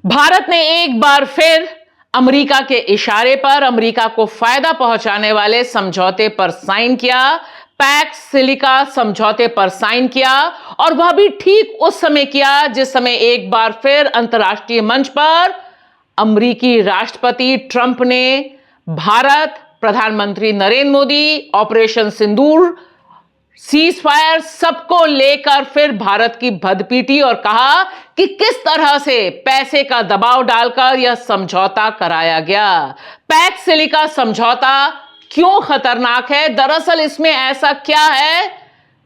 भारत ने एक बार फिर अमेरिका के इशारे पर अमेरिका को फायदा पहुंचाने वाले समझौते पर साइन किया। पैक्स सिलिका समझौते पर साइन किया और वह भी ठीक उस समय किया जिस समय एक बार फिर अंतर्राष्ट्रीय मंच पर अमेरिकी राष्ट्रपति ट्रंप ने भारत, प्रधानमंत्री नरेंद्र मोदी, ऑपरेशन सिंदूर, सीज फायर सबको लेकर फिर भारत की भदपीटी और कहा कि किस तरह से पैसे का दबाव डालकर यह समझौता कराया गया। पैक्स सिलिका समझौता क्यों खतरनाक है? दरअसल इसमें ऐसा क्या है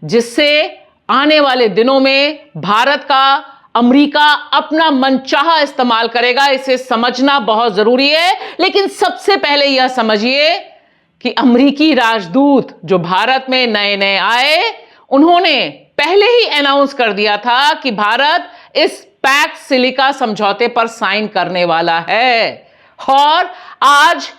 जिससे आने वाले दिनों में भारत का अमेरिका अपना मनचाहा इस्तेमाल करेगा? इसे समझना बहुत जरूरी है। लेकिन सबसे पहले यह समझिए कि अमेरिकी राजदूत जो भारत में नए नए आए, उन्होंने पहले ही अनाउंस कर दिया था कि भारत इस पैक्स सिलिका समझौते पर साइन करने वाला है। और आज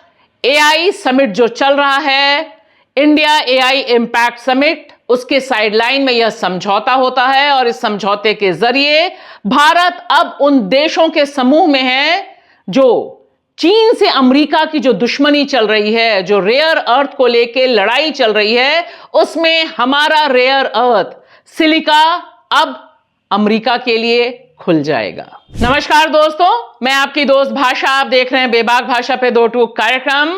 एआई समिट जो चल रहा है, इंडिया एआई इंपैक्ट समिट, उसके साइडलाइन में यह समझौता होता है और इस समझौते के जरिए भारत अब उन देशों के समूह में है जो चीन से अमेरिका की जो दुश्मनी चल रही है, जो रेयर अर्थ को लेके लड़ाई चल रही है, उसमें हमारा रेयर अर्थ सिलिका अब अमेरिका के लिए खुल जाएगा। नमस्कार दोस्तों, मैं आपकी दोस्त भाषा, आप देख रहे हैं बेबाक भाषा पे दो टूक कार्यक्रम।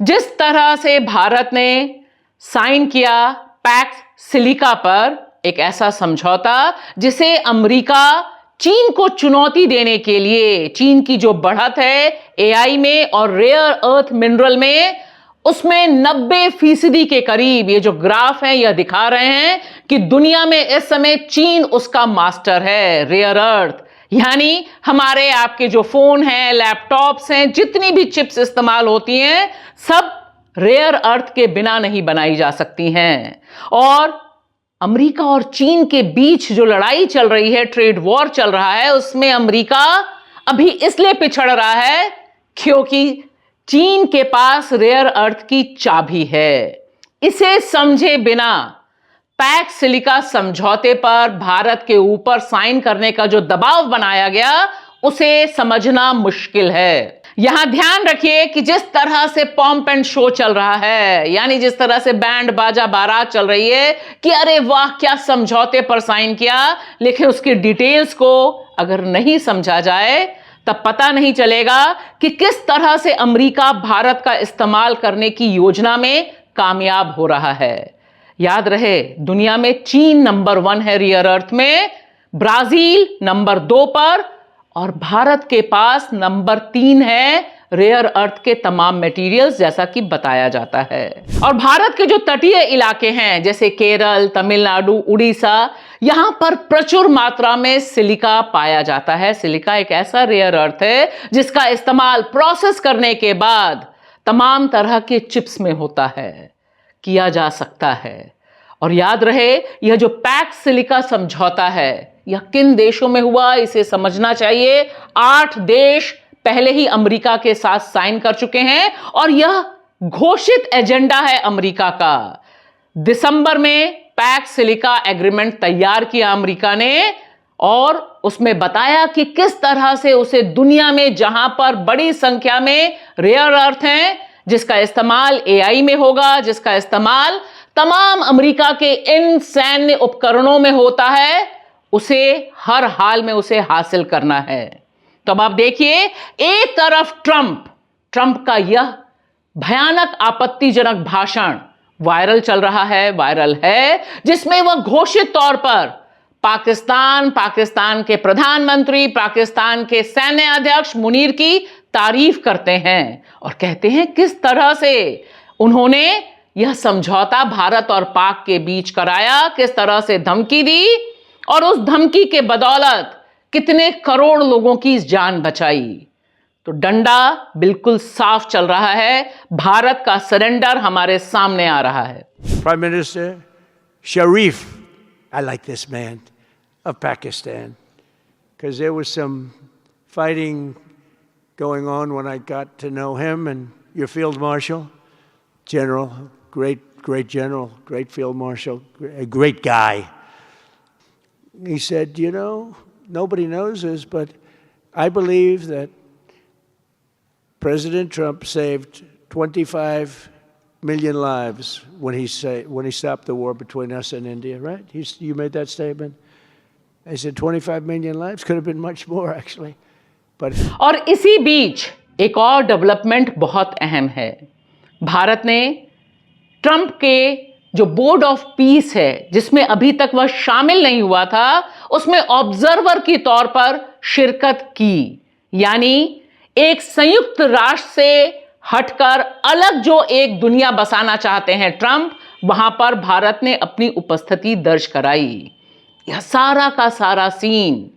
जिस तरह से भारत ने साइन किया पैक्स सिलिका पर एक ऐसा समझौता जिसे अमेरिका चीन को चुनौती देने के लिए, चीन की जो बढ़त है एआई में और रेयर अर्थ मिनरल में, उसमें 90% के करीब, ये जो ग्राफ है यह दिखा रहे हैं कि दुनिया में इस समय चीन उसका मास्टर है। रेयर अर्थ यानी हमारे आपके जो फोन हैं, लैपटॉप्स हैं, जितनी भी चिप्स इस्तेमाल होती हैं, सब रेयर अर्थ के बिना नहीं बनाई जा सकती हैं। और अमेरिका और चीन के बीच जो लड़ाई चल रही है, ट्रेड वॉर चल रहा है, उसमें अमेरिका अभी इसलिए पिछड़ रहा है क्योंकि चीन के पास रेयर अर्थ की चाबी है। इसे समझे बिना पैक्स सिलिका समझौते पर भारत के ऊपर साइन करने का जो दबाव बनाया गया, उसे समझना मुश्किल है। यहां ध्यान रखिए कि जिस तरह से पॉम्प एंड शो चल रहा है, यानी जिस तरह से बैंड बाजा बारात चल रही है कि अरे वाह क्या समझौते पर साइन किया, लेकिन उसकी डिटेल्स को अगर नहीं समझा जाए तब पता नहीं चलेगा कि किस तरह से अमेरिका भारत का इस्तेमाल करने की योजना में कामयाब हो रहा है। याद रहे, दुनिया में चीन नंबर 1 है रेयर अर्थ में, ब्राजील नंबर 2 पर, और भारत के पास नंबर 3 है रेयर अर्थ के तमाम मटेरियल्स, जैसा कि बताया जाता है। और भारत के जो तटीय इलाके हैं जैसे केरल, तमिलनाडु, उड़ीसा, यहां पर प्रचुर मात्रा में सिलिका पाया जाता है। सिलिका एक ऐसा रेयर अर्थ है जिसका इस्तेमाल प्रोसेस करने के बाद तमाम तरह के चिप्स में होता है, किया जा सकता है। और याद रहे, यह जो पैक्स सिलिका समझौता है यह किन देशों में हुआ, इसे समझना चाहिए। 8 देश पहले ही अमेरिका के साथ साइन कर चुके हैं और यह घोषित एजेंडा है अमेरिका का। दिसंबर में पैक्स सिलिका एग्रीमेंट तैयार किया अमेरिका ने और उसमें बताया कि किस तरह से उसे दुनिया में जहां पर बड़ी संख्या में रेयर अर्थ हैं, जिसका इस्तेमाल एआई में होगा, जिसका इस्तेमाल तमाम अमेरिका के इन सैन्य उपकरणों में होता है, उसे हर हाल में उसे हासिल करना है। तो अब आप देखिए, एक तरफ ट्रंप का यह भयानक आपत्तिजनक भाषण वायरल चल रहा है, वायरल है, जिसमें वह घोषित तौर पर पाकिस्तान के प्रधानमंत्री, पाकिस्तान के सैन्य अध्यक्ष मुनीर की तारीफ करते हैं और कहते हैं किस तरह से उन्होंने यह समझौता भारत और पाक के बीच कराया, किस तरह से धमकी दी और उस धमकी के बदौलत कितने करोड़ लोगों की जान बचाई। तो डंडा बिल्कुल साफ चल रहा है, भारत का सरेंडर हमारे सामने आ रहा है। Prime Minister Sharif, I like this man, of Pakistan, because there was some fighting going on when I got to know him, and your Field Marshal, General, great General, great Field Marshal, a great guy. He said, you know, nobody knows this, but I believe that President Trump saved 25 million lives when he stopped the war between us and India, right? You made that statement. I said 25 million lives, could have been much more actually. But और इसी बीच एक और development बहुत अहम है। भारत ने Trump के जो बोर्ड ऑफ पीस है, जिसमें अभी तक वह शामिल नहीं हुआ था, उसमें ऑब्जर्वर के तौर पर शिरकत की। यानी एक संयुक्त राष्ट्र से हटकर अलग जो एक दुनिया बसाना चाहते हैं ट्रंप, वहां पर भारत ने अपनी उपस्थिति दर्ज कराई। यह सारा का सारा सीन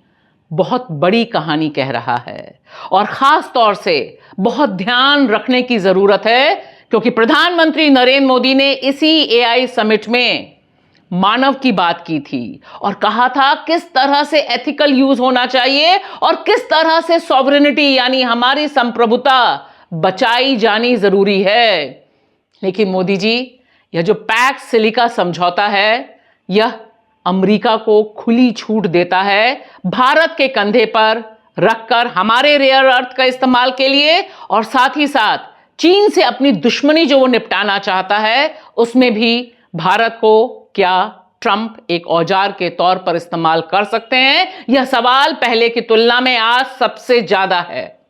बहुत बड़ी कहानी कह रहा है और खास तौर से बहुत ध्यान रखने की जरूरत है, क्योंकि प्रधानमंत्री नरेंद्र मोदी ने इसी एआई समिट में मानव की बात की थी और कहा था किस तरह से एथिकल यूज होना चाहिए और किस तरह से सॉवरेनिटी यानी हमारी संप्रभुता बचाई जानी जरूरी है। लेकिन मोदी जी, यह जो पैक्स सिलिका समझौता है, यह अमेरिका को खुली छूट देता है भारत के कंधे पर रखकर हमारे रेयर अर्थ का इस्तेमाल के लिए, और साथ ही साथ चीन से अपनी दुश्मनी जो वो निपटाना चाहता है, उसमें भी भारत को क्या ट्रंप एक औजार के तौर पर इस्तेमाल कर सकते हैं? यह सवाल पहले की तुलना में आज सबसे ज्यादा है।